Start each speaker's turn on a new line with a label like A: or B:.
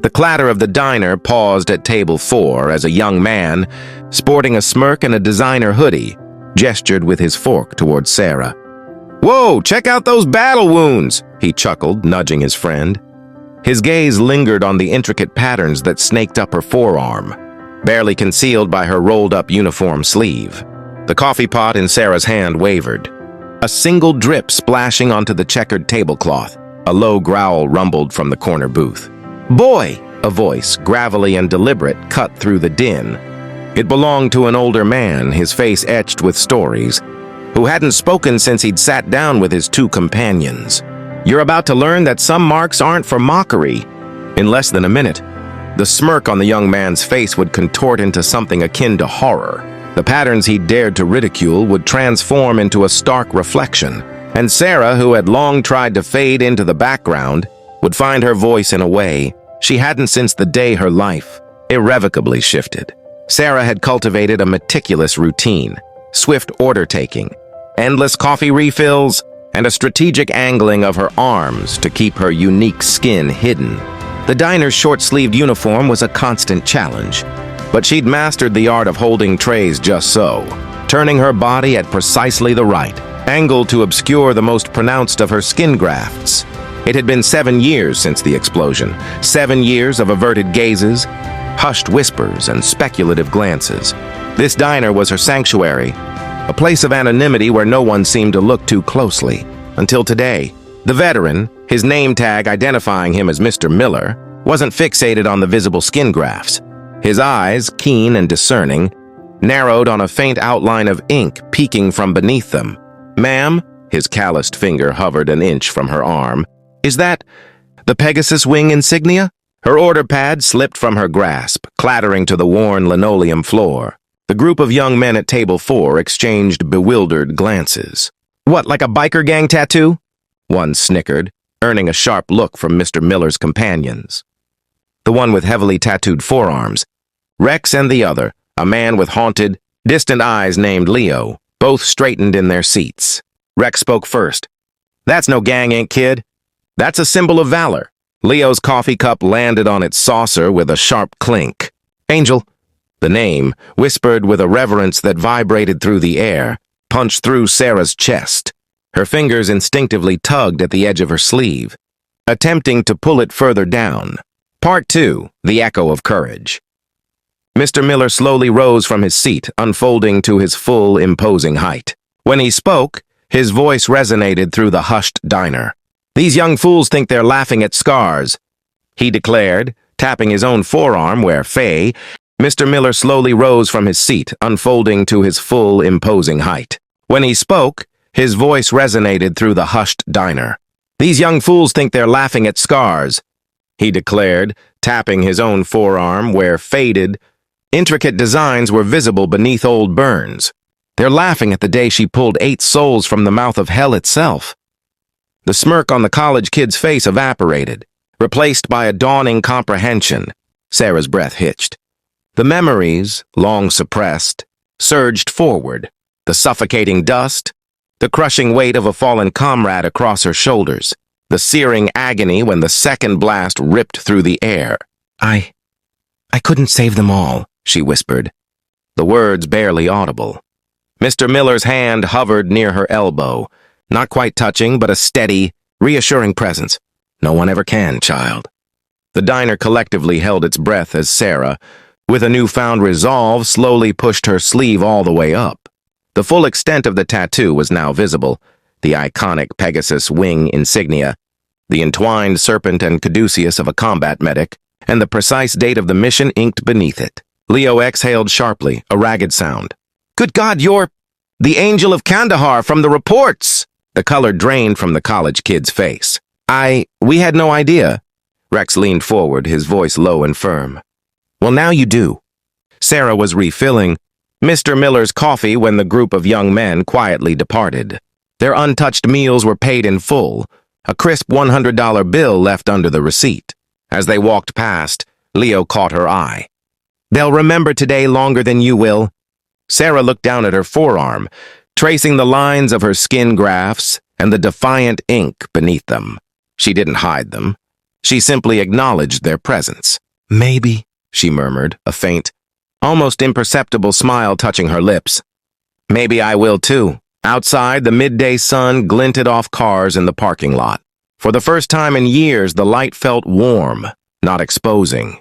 A: The clatter of the diner paused at table 4 as a young man, sporting a smirk and a designer hoodie, gestured with his fork towards Sarah. "Whoa, check out those battle wounds," he chuckled, nudging his friend. His gaze lingered on the intricate patterns that snaked up her forearm, barely concealed by her rolled-up uniform sleeve. The coffee pot in Sarah's hand wavered, a single drip splashing onto the checkered tablecloth. A low growl rumbled from the corner booth. "Boy!" A voice, gravelly and deliberate, cut through the din. It belonged to an older man, his face etched with stories, who hadn't spoken since he'd sat down with his 2 companions. "You're about to learn that some marks aren't for mockery." In less than a minute, the smirk on the young man's face would contort into something akin to horror. The patterns he'd dared to ridicule would transform into a stark reflection, and Sarah, who had long tried to fade into the background, would find her voice in a way she hadn't since the day her life irrevocably shifted. Sarah had cultivated a meticulous routine, swift order-taking, endless coffee refills, and a strategic angling of her arms to keep her unique skin hidden. The diner's short-sleeved uniform was a constant challenge, but she'd mastered the art of holding trays just so, turning her body at precisely the right angle to obscure the most pronounced of her skin grafts. It had been 7 years since the explosion, 7 years of averted gazes, hushed whispers, and speculative glances. This diner was her sanctuary, a place of anonymity where no one seemed to look too closely. Until today, the veteran, his name tag identifying him as Mr. Miller, wasn't fixated on the visible skin grafts. His eyes, keen and discerning, narrowed on a faint outline of ink peeking from beneath them. "Ma'am," his calloused finger hovered an inch from her arm, "is that the Pegasus wing insignia?" Her order pad slipped from her grasp, clattering to the worn linoleum floor. The group of young men at table 4 exchanged bewildered glances. "What, like a biker gang tattoo?" one snickered, earning a sharp look from Mr. Miller's companions. The one with heavily tattooed forearms, Rex, and the other, a man with haunted, distant eyes named Leo, both straightened in their seats. Rex spoke first. "That's no gang ink, kid. That's a symbol of valor." Leo's coffee cup landed on its saucer with a sharp clink. "Angel," the name, whispered with a reverence that vibrated through the air, punched through Sarah's chest. Her fingers instinctively tugged at the edge of her sleeve, attempting to pull it further down. Part 2, the echo of courage. Mr. Miller slowly rose from his seat, unfolding to his full, imposing height. When he spoke, his voice resonated through the hushed diner. "These young fools think they're laughing at scars," he declared, tapping his own forearm where Mr. Miller slowly rose from his seat, unfolding to his full, imposing height. When he spoke, his voice resonated through the hushed diner. "These young fools think they're laughing at scars," he declared, tapping his own forearm where faded, intricate designs were visible beneath old burns. "They're laughing at the day she pulled 8 souls from the mouth of hell itself." The smirk on the college kid's face evaporated, replaced by a dawning comprehension. Sarah's breath hitched. The memories, long suppressed, surged forward, the suffocating dust, the crushing weight of a fallen comrade across her shoulders, the searing agony when the second blast ripped through the air. I couldn't save them all," she whispered, the words barely audible. Mr. Miller's hand hovered near her elbow, not quite touching, but a steady, reassuring presence. "No one ever can, child." The diner collectively held its breath as Sarah, with a newfound resolve, slowly pushed her sleeve all the way up. The full extent of the tattoo was now visible, the iconic Pegasus wing insignia, the entwined serpent and caduceus of a combat medic, and the precise date of the mission inked beneath it. Leo exhaled sharply, a ragged sound. "Good God, you're the Angel of Kandahar from the reports!" The color drained from the college kid's face. We had no idea." Rex leaned forward, his voice low and firm. "Well, now you do." Sarah was refilling Mr. Miller's coffee when the group of young men quietly departed. Their untouched meals were paid in full, a crisp $100 bill left under the receipt. As they walked past, Leo caught her eye. "They'll remember today longer than you will." Sarah looked down at her forearm, tracing the lines of her skin grafts and the defiant ink beneath them. She didn't hide them. She simply acknowledged their presence. "Maybe," she murmured, a faint, almost imperceptible smile touching her lips. "Maybe I will too." Outside, the midday sun glinted off cars in the parking lot. For the first time in years, the light felt warm, not exposing.